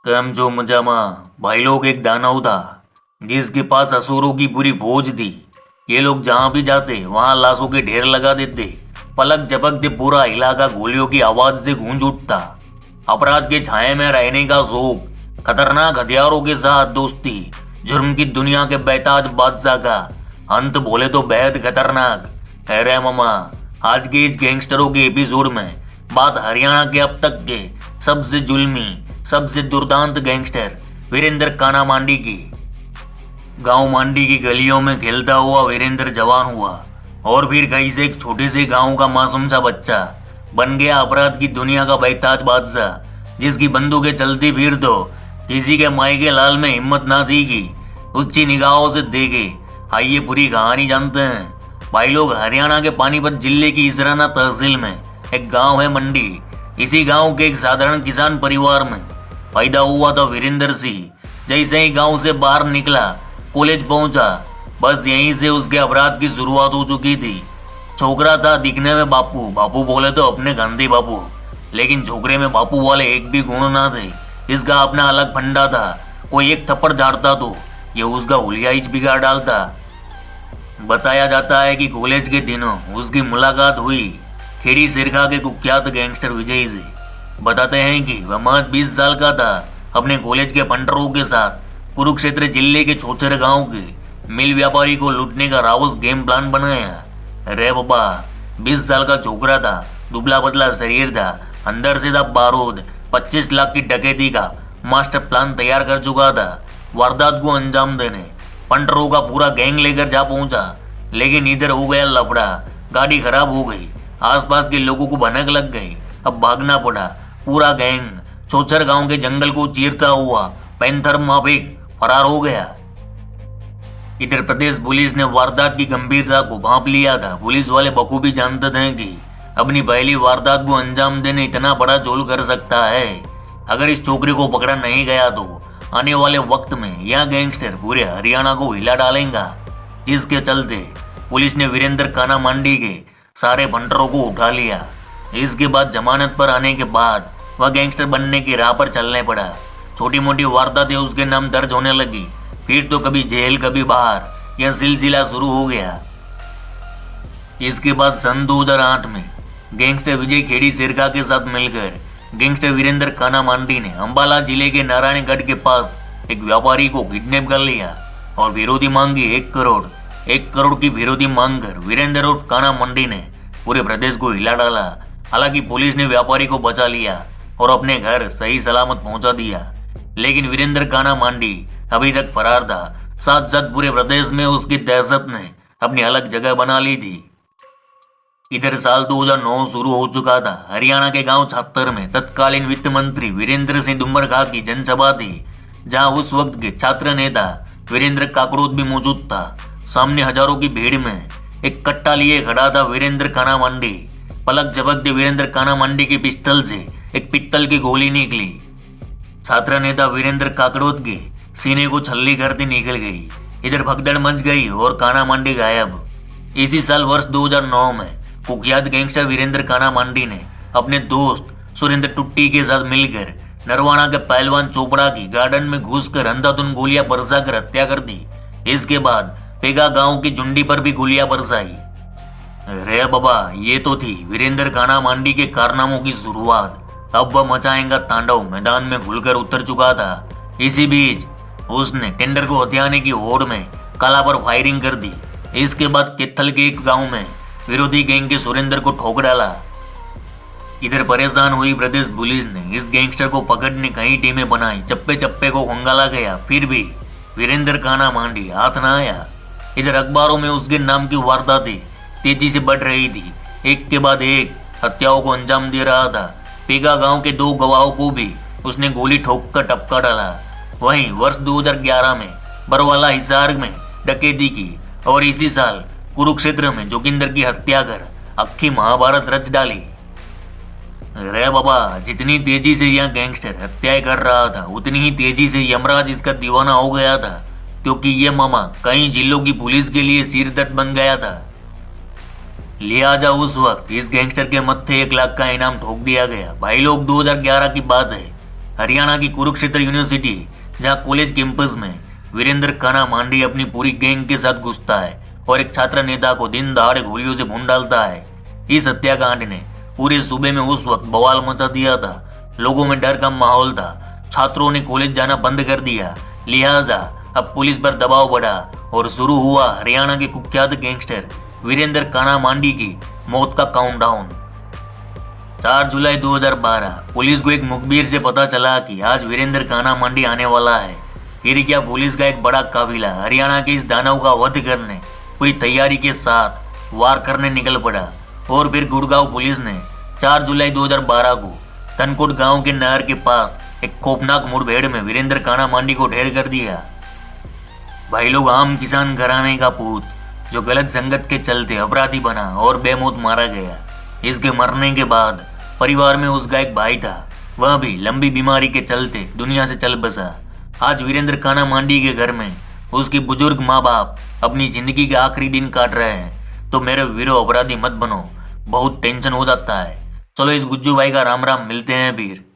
कम जो मजामा भाई लोग एक दानव था जिसके पास असुरों की पूरी फौज थी। ये लोग जहां भी जाते वहां लाशों के ढेर लगा देते। पलक झपकते पूरा इलाका गोलियों की आवाज से गूंज उठता। अपराध के छाये में रहने का शौक, खतरनाक हथियारों के साथ दोस्ती, जुर्म की दुनिया के बेताज बादशाह का अंत बोले तो बेहद खतरनाक। अरे मामा, आज के इस गैंगस्टरों के एपिसोड में बात हरियाणा के अब तक के सबसे जुल्मी, सबसे दुर्दांत गैंगस्टर वीरेंद्र काना मांडी की। गांव मांडी की गलियों में खेलता हुआ वीरेंद्र जवान हुआ और फिर कहीं से एक छोटे से गांव का मासूम सा बच्चा बन गया अपराध की दुनिया का बेताज बादशाह, जिसकी बंदूकें चलती फिर तो किसी के मायके लाल में हिम्मत ना थी कि ऊंची निगाहों से देखे। आइए पूरी कहानी जानते हैं। भाई लोग, हरियाणा के पानीपत जिले की इसराना तहसील में एक गांव है मंडी। इसी गांव के एक साधारण किसान परिवार में पैदा हुआ था वीरेंद्र सिंह। जैसे ही गांव से बाहर निकला, कॉलेज पहुंचा, बस यहीं से उसके अपराध की शुरुआत हो चुकी थी। छोकरा था दिखने में बापू, बापू बोले तो अपने गांधी बापू, लेकिन छोकरे में बापू वाले एक भी गुण ना थे। इसका अपना अलग फंडा था। कोई एक थप्पड़ झाड़ता तो ये उसका हुलिया ही बिगाड़ डालता। बताया जाता है कि कॉलेज के दिनों उसकी मुलाकात हुई खेड़ी सिरका के कुख्यात गैंगस्टर विजय से। बताते हैं कि वह महज 20 साल का था। अपने कॉलेज के फंडरों के साथ कुरुक्षेत्र जिले के छोचर गांव के मिल व्यापारी को लूटने का रावस गेम प्लान बनाया। अरे बाबा, 20 साल का छोकरा था, दुबला पतला शरीर था, अंदर से था बारूद। 25 लाख की डकैती का मास्टर प्लान तैयार कर चुका था वारदात को अंजाम देने। फंडरों का पूरा गैंग लेकर जा पहुंचा, लेकिन इधर हो गया लफड़ा। गाड़ी खराब हो गई, आसपास के लोगों को भनक लग गई। अब भागना पड़ा। पूरा गैंग छोचर गांव के जंगल को चीरता हुआ पैंथर माफिक फरार हो गया। इधर प्रदेश पुलिस ने वारदात की गंभीरता को भांप लिया था। पुलिस वाले बखूबी जानते थे कि अपनी पहली वारदात को अंजाम देने इतना बड़ा जोल कर सकता है। अगर इस छोकरे को पकड़ा नहीं गया तो आने वाले वक्त में यह गैंगस्टर पूरे हरियाणा को हिला डालेगा। जिसके चलते पुलिस ने वीरेंद्र काना मांडी के सारे फंडरों को उठा लिया। इसके बाद जमानत पर आने के बाद वह गैंगस्टर बनने की राह पर चलने पड़ा। छोटी मोटी वारदातें उसके नाम दर्ज होने लगी। फिर तो कभी जेल कभी बाहर, यह सिलसिला शुरू हो गया। इसके बाद सन 2008 में गैंगस्टर विजय खेड़ी सिरका के साथ मिलकर गैंगस्टर वीरेंद्र काना मांडी ने अंबाला जिले के नारायणगढ़ के पास एक व्यापारी को किडनैप कर लिया और विरोधी मांगी 1 करोड़। 1 करोड़ की विरोधी मांग कर वीरेंद्र और काना मांडी ने पूरे प्रदेश को हिला डाला। हालांकि पुलिस ने व्यापारी को बचा लिया और अपने घर सही सलामत पहुंचा दिया, लेकिन वीरेंद्र काना मांडी अभी तक फरार था। साथ साथ पूरे प्रदेश में उसकी दहशत ने अपनी अलग जगह बना ली थी। इधर साल 2009 शुरू हो चुका था। हरियाणा के गांव छात्र में तत्कालीन वित्त मंत्री वीरेंद्र सिंह दुम्बरखा की जनसभा थी, जहां उस वक्त के छात्र नेता वीरेंद्र काकड़ोद भी मौजूद था। सामने हजारों की भीड़ में एक कट्टा लिए खड़ा था वीरेंद्र काना मांडी। पलक झपकते वीरेंद्र काना मांडी की पिस्टल से एक पित्तल की गोली निकली। छात्र नेता वीरेंद्र काकड़ोद के सीने को छल्ली करती निकल गई। इधर भगदड़ मच गई और काना मांडी गायब। इसी साल वर्ष 2009 में कुख्यात गैंगस्टर वीरेंद्र काना मांडी ने अपने दोस्त सुरेंद्र टुट्टी के साथ मिलकर नरवाना के पहलवान चोपड़ा की गार्डन में घुसकर अंधाधुंध गोलियां बरसा कर हत्या कर दी। इसके बाद पेगा गांव की जुंडी पर भी गोलियां बरसाई। रे बाबा, ये तो थी वीरेंद्र काना मांडी के कारनामों की शुरुआत। अब वह मचाएगा तांडव मैदान में घुलकर उतर चुका था। इसी बीच उसने टेंडर को हथियाने की होड़ में काला पर फायरिंग कर दी। इसके बाद केथल के एक गांव में विरोधी गैंग के सुरेंद्र को ठोक डाला। इधर परेशान हुई प्रदेश पुलिस ने इस गैंगस्टर को पकड़ने कई टीमें बनाई। चप्पे चप्पे को खंगाला गया, फिर भी वीरेंद्र काना मांडी हाथ न आया। इधर अखबारों में उसके नाम की वारदातें तेजी से बढ़ रही थी। एक के बाद एक हत्याओं को अंजाम दे रहा था। पेगा गांव के 2 गवाहों को भी उसने गोली ठोक कर टपका डाला। वहीं वर्ष 2011 में बरवाला हिसार में डकैती की और इसी साल कुरुक्षेत्र में जोगिंदर की हत्या कर अक्खी महाभारत रच डाली। रे बाबा, जितनी तेजी से यह गैंगस्टर हत्याएं कर रहा था, उतनी ही तेजी से यमराज इसका दीवाना हो गया था, क्योंकि यह मामा कई जिलों की पुलिस के लिए सिरदर्द बन गया था। लिहाजा उस वक्त इस गैंगस्टर के मत्थे 1 लाख का इनाम ठोक दिया गया। भाई लोग, 2011 की बात है। हरियाणा की कुरुक्षेत्र यूनिवर्सिटी, जहां कॉलेज कैंपस में वीरेंद्र कान्हा मांडी अपनी पूरी गैंग के साथ घुसता है और एक छात्र नेता को दिन दहाड़े गोलियों से भून डालता है। इस हत्याकांड ने पूरे सूबे में उस वक्त बवाल मचा दिया था। लोगों में डर का माहौल था। छात्रों ने कॉलेज जाना बंद कर दिया। लिहाजा अब पुलिस पर दबाव बढ़ा और शुरू हुआ हरियाणा के कुख्यात गैंगस्टर वीरेंद्र कान्हा मांडी की मौत का काउंटडाउन। 4 जुलाई 2012 पुलिस को एक मुखबिर से पता चला कि आज वीरेंद्र कान्हा मांडी आने वाला है। फिर क्या पुलिस का एक बड़ा काफिला हरियाणा के इस दानव का वध करने पूरी तैयारी के साथ वार करने निकल पड़ा। और फिर गुड़गांव पुलिस ने 4 जुलाई 2012 को धनकोट गांव के नहर के पास एक खौफनाक मुठभेड़ में वीरेंद्र कान्हा मांडी को ढेर कर दिया। भाई लोग, आम किसान घराने का पूत जो गलत संगत के चलते अपराधी बना और बेमौत मारा गया। इसके मरने के बाद परिवार में उसका एक भाई था, वह भी लंबी बीमारी के चलते दुनिया से चल बसा। आज वीरेंद्र कान्हा मांडी के घर में उसकी बुजुर्ग माँ बाप अपनी जिंदगी के आखिरी दिन काट रहे हैं। तो मेरे वीरो अपराधी मत बनो, बहुत टेंशन हो जाता है। चलो इस गुज्जू भाई का राम राम, मिलते हैं फिर।